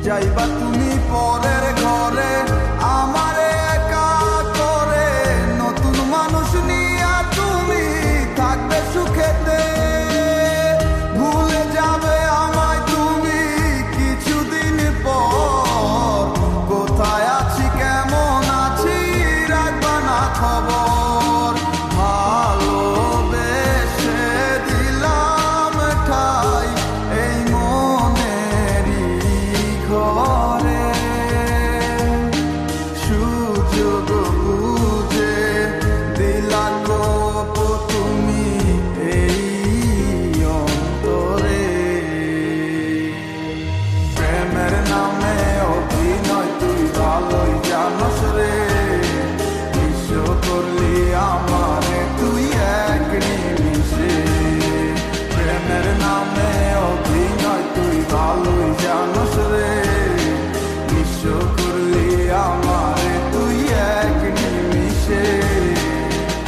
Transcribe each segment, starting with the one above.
যাইবা তুমি পরের ঘরে আমারে একা করে, নতুন মানুষ নিয়া তুমি থাকবে সুখেতে, ভুলে যাবে আমায় তুমি কিছুদিন পর, কোথায় আছি কেমন আছি রাখবা না খবর, ভালোবেসে দিলাম ঠাই এই মনেরই ঘরে, সুযোগ বুঝে দিলা কোপ তুমি এই অন্তরে, প্রেমের নামে অভিনয় তুই ভালোই জানোস রে, বিশ্ব করলি আমারে তুই এক নিমিষে, প্রেমের নামে অভিনয় তুই ভালোই জানোস রে, বিশ্ব করলি আমারে তুই এক নিমিষে,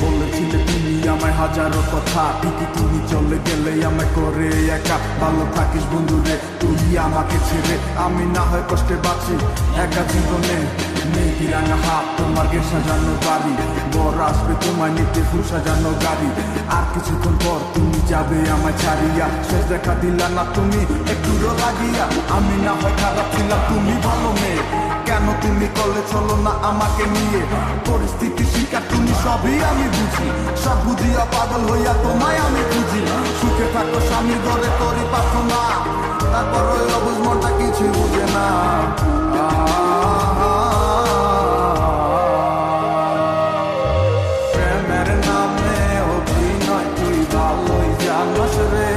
বলেছিলে তুমি আমায় হাজারো কথা, ঠিকই তুমি চলে গেলে আমায় করে একা, ভালো থাকিস বন্ধুরে তুই আমাকে ছেড়ে, আমি না হয় কষ্টে বাঁচি একা জীবনে, মেঘি রাঙা হাত তোমার গে সাজানো বাড়ি, বর আসবে তোমায় নিতে ফুল সাজানো গাড়ি, আর কিছুক্ষণ পর তুমি যাবে আমায় ছাড়িয়া, শেষ দেখা দিলা না তুমি একটুরো লাগিয়া, আমি না হয় খারাপ ছিলাম তুমি ভালো মেয়ে, কেন তুমি কলে চলো না আমাকে নিয়ে, পরিস্থিতি শিকার তুমি সবই আমি বুঝি, সব বুঝিয়া পাগল হইয়া তোমায় আমি খুঁজি, সুখে থাকো স্বামীর ঘরে করি প্রার্থনা, তারপর ওই অবুঝ মনটা কিছু বুঝে না, প্রেমের নামে অভিনয় তুই ভালোই জানোস রে,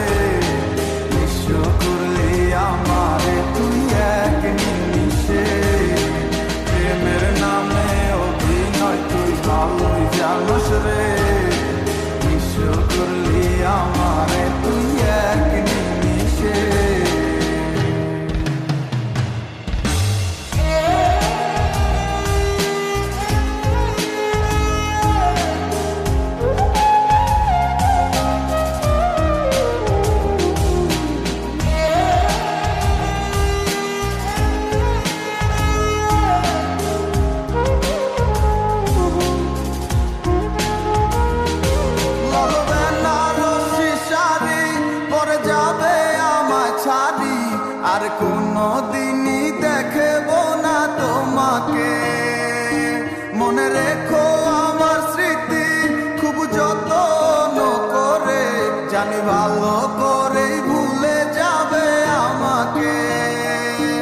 বিশ্ব করলি আমারে তুই এক নিমিষে, প্রেমের নামে অভিনয় তুই ভালোই জানোস রে, বিশ্ব করলি আমারে তুই এক নিমিষে। আর কোনো দিনই দেখব না তোমাকে, মনে রেখো আমার স্মৃতি খুব যত্ন করে, জানি ভালো